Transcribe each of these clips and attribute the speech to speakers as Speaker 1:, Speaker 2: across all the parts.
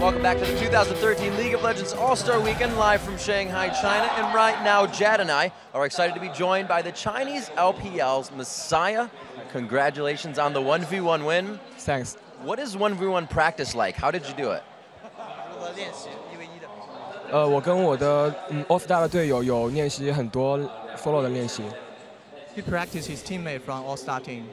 Speaker 1: Welcome back to the 2013 League of Legends All-Star Weekend, live from Shanghai, China. And right now, Jad and I are excited to be joined by the Chinese LPL's Misaya. Congratulations on the 1v1 win.
Speaker 2: Thanks.
Speaker 1: What is 1v1 practice like? How did you do it?
Speaker 2: 我跟我的All-Star 的队友有练习很多 solo 的练习。
Speaker 3: He practiced his teammate from All-Star team.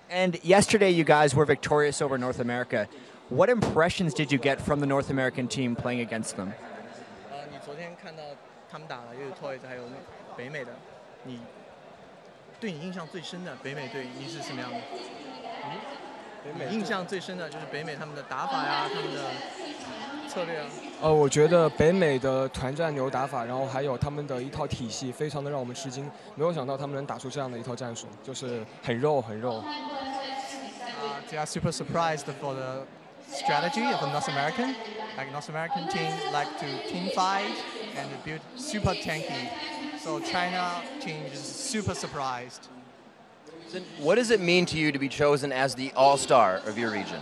Speaker 4: And yesterday you guys were victorious over North America. What impressions did you get from the North American team playing against them?
Speaker 3: 你昨天看到他们打了，又有 Toys 还有北美的，对你印象最深的北美队你是什么样的？印象最深的就是北美他们的打法呀，他们的策略啊。
Speaker 2: 我觉得北美的团战流打法，然后还有他们的一套体系，非常的让我们吃惊。没有想到他们能打出这样的一套战术，就是很肉很肉。
Speaker 3: They are super surprised for the strategy of the North American. Like North American team like to team fight and build super tanky. So China team is super surprised.
Speaker 1: So what does it mean to you to be chosen as the all-star of your region?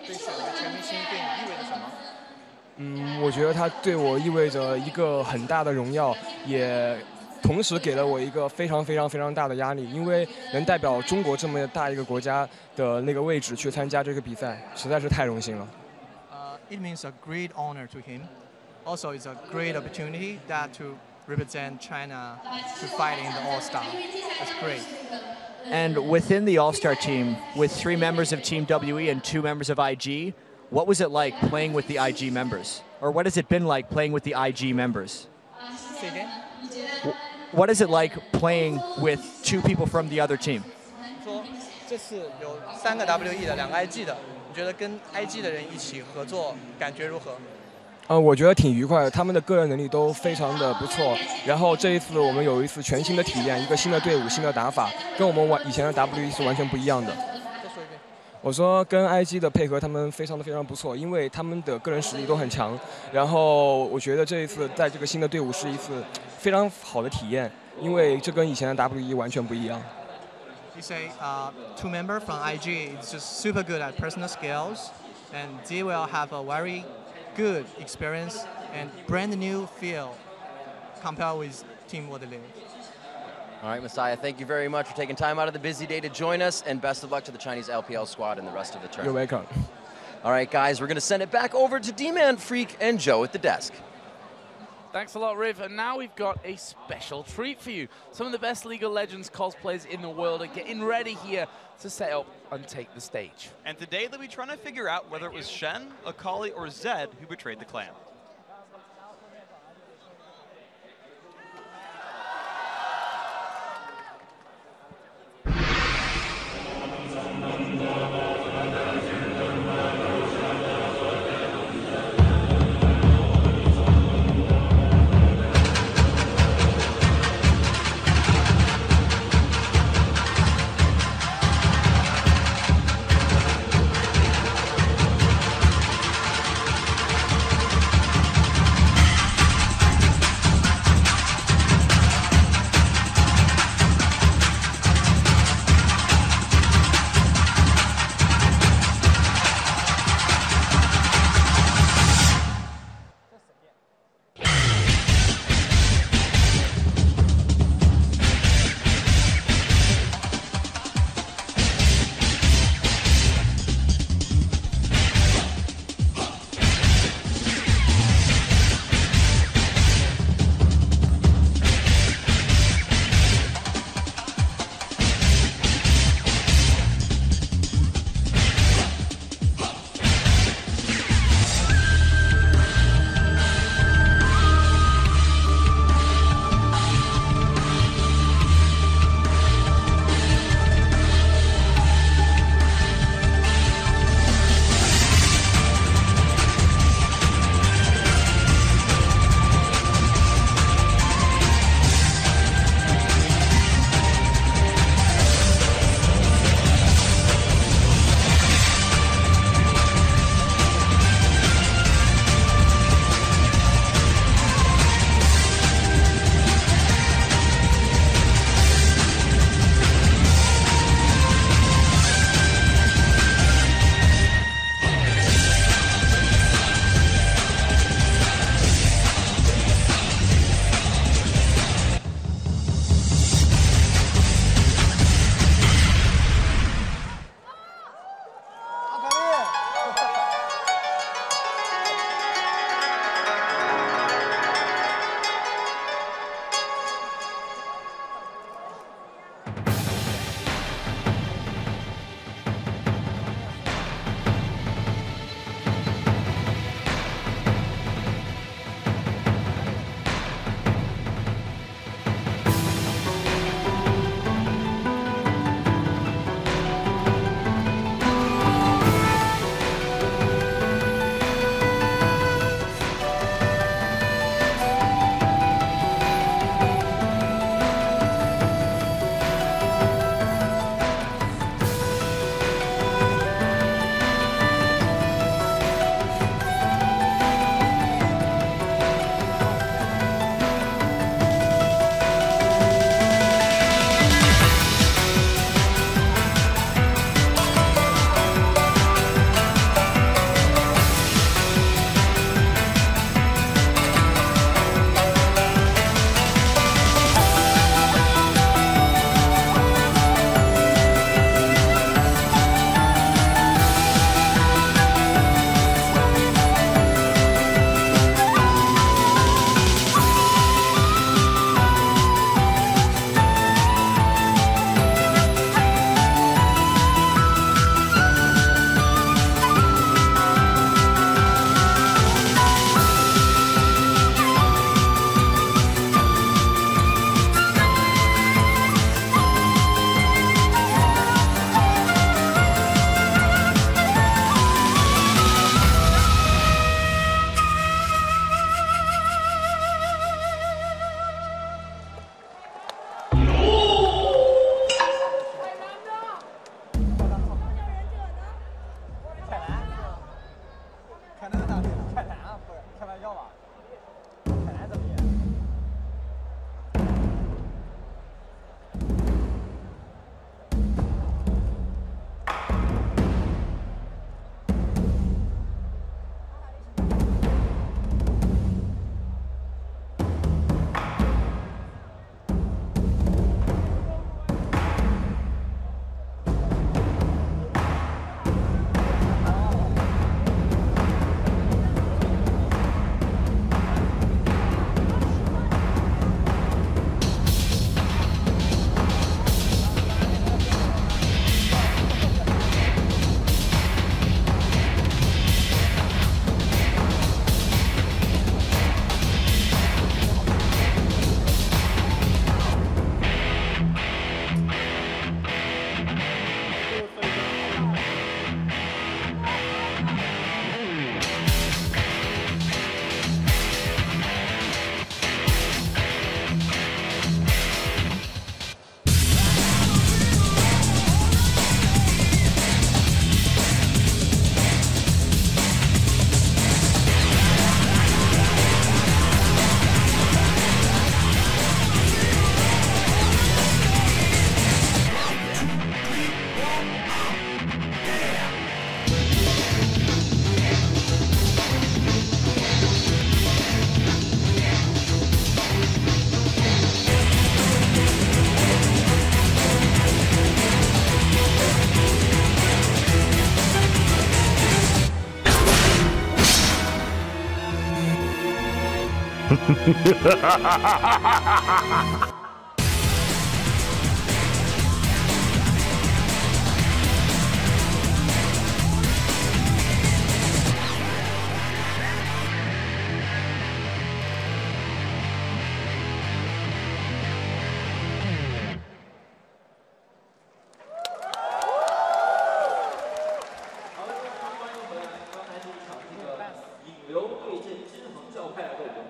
Speaker 3: 被选为全明星对你意味着什么？
Speaker 2: 我觉得它对我意味着一个很大的荣耀，也同时给了我一个非常大的压力，因为能代表中国这么大一个国家的那个位置去参加这个比赛，实在是太荣幸了。
Speaker 3: It means a great honor to him. Also, it's a great opportunity that to represent China to fight in the All-Star. It's great.
Speaker 4: And within the All-Star team, with 3 members of Team WE and 2 members of IG, what was it like playing with the IG members? Or what has it been like playing with the IG members?
Speaker 3: Say again?
Speaker 4: What is it like playing with 2 people from the other team?
Speaker 3: 说这次有3个 WE 的，2个 IG 的，你觉得跟 IG 的人一起合作感觉如何？
Speaker 2: 我觉得挺愉快的，他们的个人能力都非常的不错。然后这一次我们有一次全新的体验，一个新的队伍、新的打法，跟我们以前的 WE 是完全不一样的。
Speaker 3: 再说一遍。
Speaker 2: 我说跟 IG 的配合，他们非常不错，因为他们的个人实力都很强。然后我觉得这一次在这个新的队伍是一次非常好的体验，因为这跟以前的 WE 完全不一样。
Speaker 3: You say 2 members from IG is just super good at personal skills, and they will have a very good experience and brand new feel compared with Team Waterloo.
Speaker 1: All right, Misaya, thank you very much for taking time out of the busy day to join us, and best of luck to the Chinese LPL squad and the rest of the tournament.
Speaker 2: You're welcome.
Speaker 1: All right, guys, we're going to send it back over to D-Man, Freak, and Joe at the desk.
Speaker 5: Thanks a lot, Riv. And now we've got a special treat for you. Some of the best League of Legends cosplayers in the world are getting ready here to set up and take the stage.
Speaker 6: And today they'll be trying to figure out whether it was Shen, Akali, or Zed who betrayed the clan.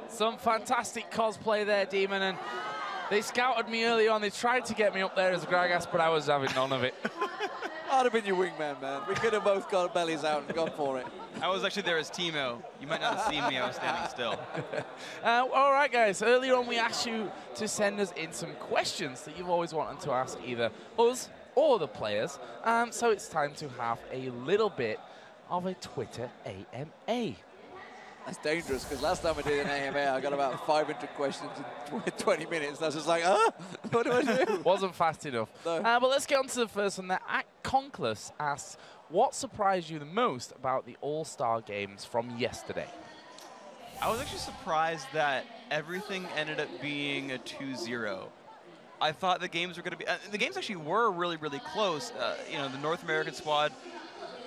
Speaker 5: Some fantastic cosplay there, Demon, and they scouted me early on. They tried to get me up there as a Gragas, but I was having none of it.
Speaker 7: I'd have been your wingman, man. We could have both got bellies out and gone for it.
Speaker 6: I was actually there as Timo. You might not have seen me. I was standing still.
Speaker 5: All right, guys. Earlier on, we asked you to send us in some questions that you've always wanted to ask either us or the players. So it's time to have a little bit of a Twitter AMA.
Speaker 7: That's dangerous, because last time I did an AMA, I got about 500 questions in 20 minutes. I was just like, what do I do?
Speaker 5: Wasn't fast enough.
Speaker 7: No.
Speaker 5: But let's get on to the first one there. Conclus asks, what surprised you the most about the All-Star games from yesterday?
Speaker 6: I was actually surprised that everything ended up being a 2-0. I thought the games were going to be... the games actually were really, really close. You know, the North American squad,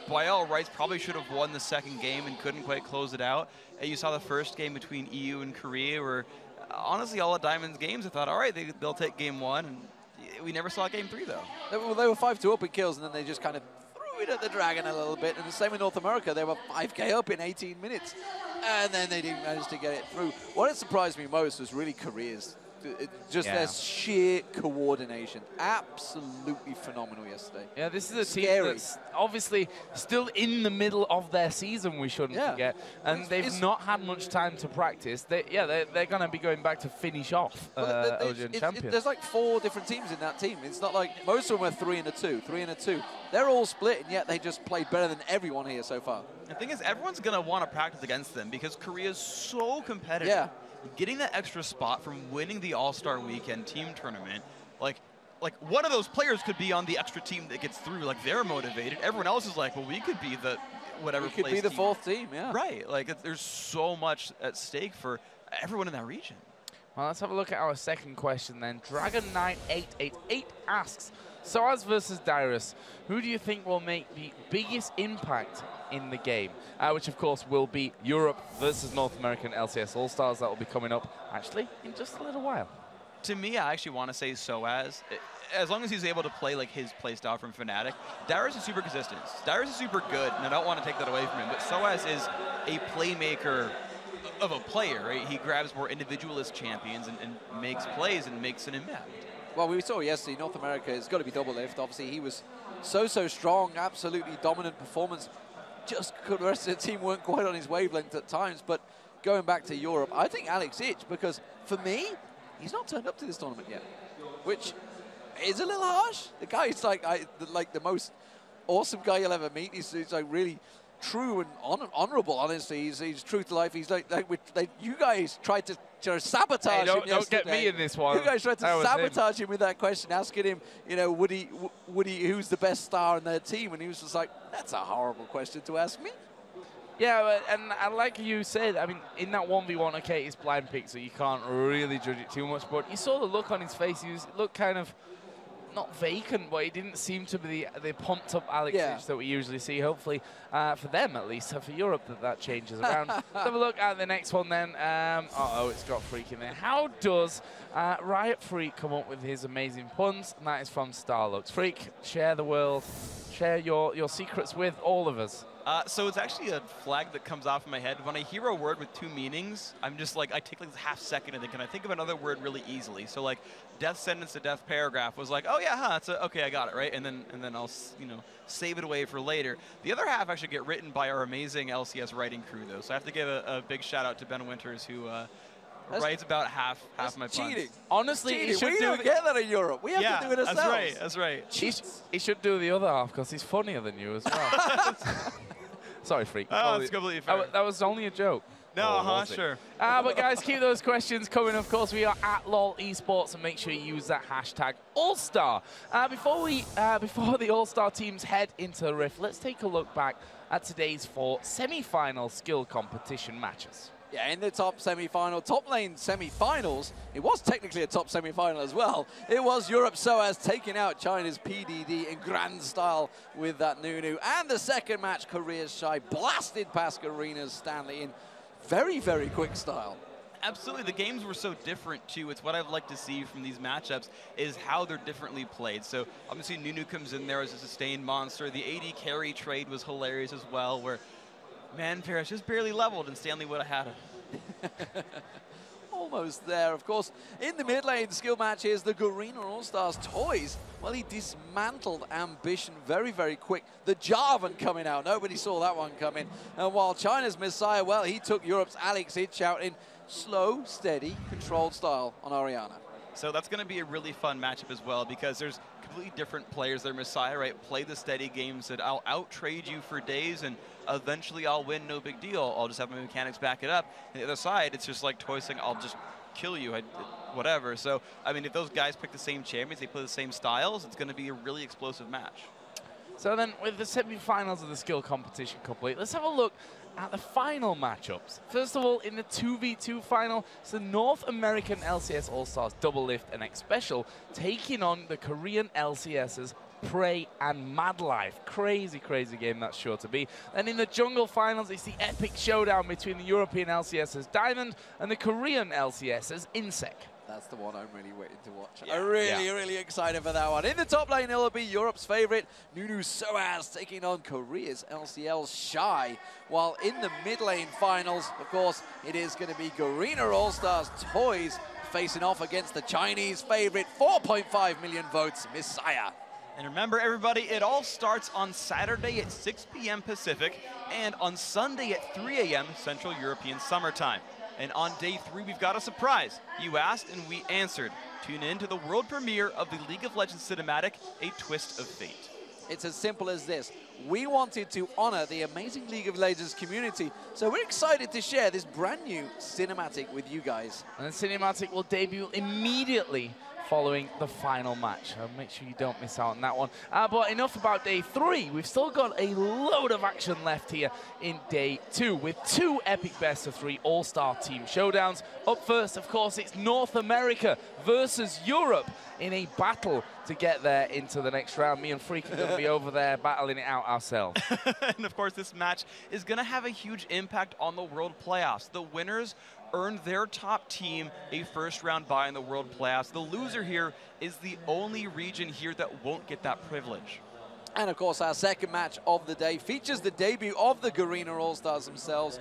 Speaker 6: by all rights, probably should have won the second game and couldn't quite close it out. You saw the first game between EU and Korea where, honestly, all of Diamond's games, I thought, all right, they'll take game one. And we never saw game three, though.
Speaker 7: They were 5-2 up in kills, and then they just kind of threw it at the Dragon a little bit. And the same with North America. They were 5K up in 18 minutes. And then they didn't manage to get it through. What surprised me most was really Korea's. Their sheer coordination. Absolutely phenomenal yesterday.
Speaker 5: Yeah, this is a team that's obviously still in the middle of their season, we shouldn't forget. And they've not had much time to practice. They're going to be going back to finish off Asian champions.
Speaker 7: There's like 4 different teams in that team. It's not like most of them are 3-2. They're all split, and yet they just played better than everyone here so far.
Speaker 6: The thing is, everyone's going to want to practice against them because Korea's so competitive.
Speaker 7: Yeah.
Speaker 6: Getting that extra spot from winning the All-Star Weekend team tournament, like one of those players could be on the extra team that gets through. Like, they're motivated. Everyone else is like, well, we could be the whatever.
Speaker 7: We could be the 4th team, yeah.
Speaker 6: Right. Like, there's so much at stake for everyone in that region.
Speaker 5: Well, let's have a look at our second question then. Dragon9888 asks, Soaz versus Dyrus, who do you think will make the biggest impact in the game? Which, of course, will be Europe versus North American LCS All-Stars. That will be coming up, actually, in just a little while.
Speaker 6: To me, I actually want to say Soaz. As long as he's able to play like his play style from Fnatic. Dyrus is super consistent. Dyrus is super good, and I don't want to take that away from him. But Soaz is a playmaker of a player, right? He grabs more individualist champions and makes plays and makes an impact.
Speaker 7: Well, we saw yesterday, North America has got to be double lift. Obviously, he was so strong, absolutely dominant performance. Just the rest of the team weren't quite on his wavelength at times. But going back to Europe, I think Alex Ich, because for me, he's not turned up to this tournament yet, which is a little harsh. The guy is like the most awesome guy you'll ever meet. He's like really true and honorable, honestly. He's true to life. He's like you guys tried to sabotage him yesterday.
Speaker 5: Don't get me in this one.
Speaker 7: You guys tried to sabotage him with that question, asking him, you know, who's the best star in their team? And he was just like, that's a horrible question to ask me.
Speaker 5: Yeah, and like you said, I mean, in that 1v1, okay, it's blind pick, so you can't really judge it too much. But you saw the look on his face. He looked kind of not vacant, but he didn't seem to be the pumped up Alex Ich that we usually see. Hopefully, for them at least, for Europe, that changes around. Let's have a look at the next one then. It's got Freak in there. How does Riot Freak come up with his amazing puns? And that is from Starlux. Freak, share the world, share your secrets with all of us.
Speaker 6: So it's actually a flag that comes off in my head. When I hear a word with 2 meanings, I'm just like, I take like this half second and think, can I think of another word really easily? So like death sentence to death paragraph was like, oh yeah, okay, I got it, right? And then I'll, save it away for later. The other half actually get written by our amazing LCS writing crew though. So I have to give a big shout out to Ben Winters who writes about half my puns.
Speaker 7: Cheating.
Speaker 5: Honestly,
Speaker 7: we don't get that in Europe. We have to do it ourselves.
Speaker 6: That's right.
Speaker 5: He should do the other half because he's funnier than you as well. Sorry, Freak.
Speaker 6: Oh, it's completely fair.
Speaker 5: That was only a joke.
Speaker 6: No, sure.
Speaker 5: But guys, keep those questions coming. Of course, we are at LOL Esports, and make sure you use that hashtag All-Star. Before the All-Star teams head into the Rift, let's take a look back at today's 4 semi-final skill competition matches.
Speaker 7: Yeah, in the top semi-final, top lane semi-finals, it was technically a top semi-final as well. It was Europe Soaz taking out China's PDD in grand style with that Nunu. And the second match, Korea's Shy blasted past Garena's Stanley in very, very quick style.
Speaker 6: Absolutely, the games were so different too. It's what I'd like to see from these matchups is how they're differently played. So obviously Nunu comes in there as a sustained monster. The AD carry trade was hilarious as well, where man, Paris just barely leveled and Stanley would have had him.
Speaker 7: Almost there, of course. In the mid lane skill match, here's the Garena All-Stars Toys. Well, he dismantled Ambition very, very quick. The Jarvan coming out. Nobody saw that one coming. And while China's Misaya, well, he took Europe's Alex Hitch out in slow, steady, controlled style on Orianna.
Speaker 6: So that's going to be a really fun matchup as well because there's completely different players there. Misaya, right, play the steady games that I'll out-trade you for days and eventually I'll win, no big deal. I'll just have my mechanics back it up. And the other side, it's just like Toy saying, I'll just kill you, whatever. So, I mean, if those guys pick the same champions, they play the same styles, it's going to be a really explosive match.
Speaker 5: So then, with the semi-finals of the skill competition complete, let's have a look at the final matchups. First of all, in the 2v2 final, it's the North American LCS All-Stars Double Lift and X Special taking on the Korean LCS's Prey and Mad Life. Crazy, crazy game that's sure to be. And in the jungle finals, it's the epic showdown between the European LCS's Diamond and the Korean LCS's Insec.
Speaker 7: That's the one I'm really waiting to watch. Yeah. I'm really excited for that one. In the top lane, it'll be Europe's favorite, Nunu Soaz, taking on Korea's LCL's Shy. While in the mid lane finals, of course, it is going to be Garena All-Stars Toys facing off against the Chinese favorite, 4.5 million votes, Misaya.
Speaker 6: And remember, everybody, it all starts on Saturday at 6 p.m. Pacific and on Sunday at 3 a.m. Central European Summer Time. And on day 3, we've got a surprise. You asked and we answered. Tune in to the world premiere of the League of Legends cinematic, A Twist of Fate.
Speaker 7: It's as simple as this. We wanted to honor the amazing League of Legends community, so we're excited to share this brand new cinematic with you guys.
Speaker 5: And the cinematic will debut immediately following the final match. So make sure you don't miss out on that one. But enough about day 3. We've still got a load of action left here in day 2 with 2 epic best-of-3 all-star team showdowns. Up first, of course, it's North America versus Europe in a battle to get there into the next round. Me and Freak are going to be over there battling it out ourselves.
Speaker 6: And of course, this match is going to have a huge impact on the World Playoffs. The winners earned their top team a first-round bye in the World Playoffs. The loser here is the only region here that won't get that privilege.
Speaker 7: And of course, our second match of the day features the debut of the Garena All-Stars themselves.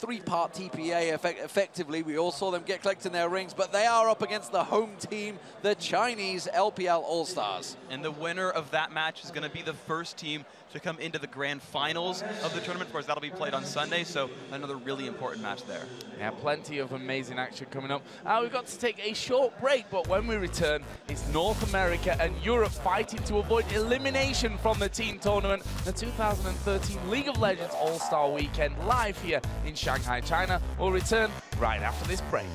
Speaker 7: 3-part TPA, effectively. We all saw them get collecting their rings, but they are up against the home team, the Chinese LPL All-Stars.
Speaker 6: And the winner of that match is going to be the first team to come into the grand finals of the tournament. Of course, that'll be played on Sunday, so another really important match there.
Speaker 5: Yeah, plenty of amazing action coming up. We've got to take a short break, but when we return, it's North America and Europe fighting to avoid elimination from the team tournament, the 2013 League of Legends All-Star Weekend, live here in Shanghai, China. We'll return right after this break.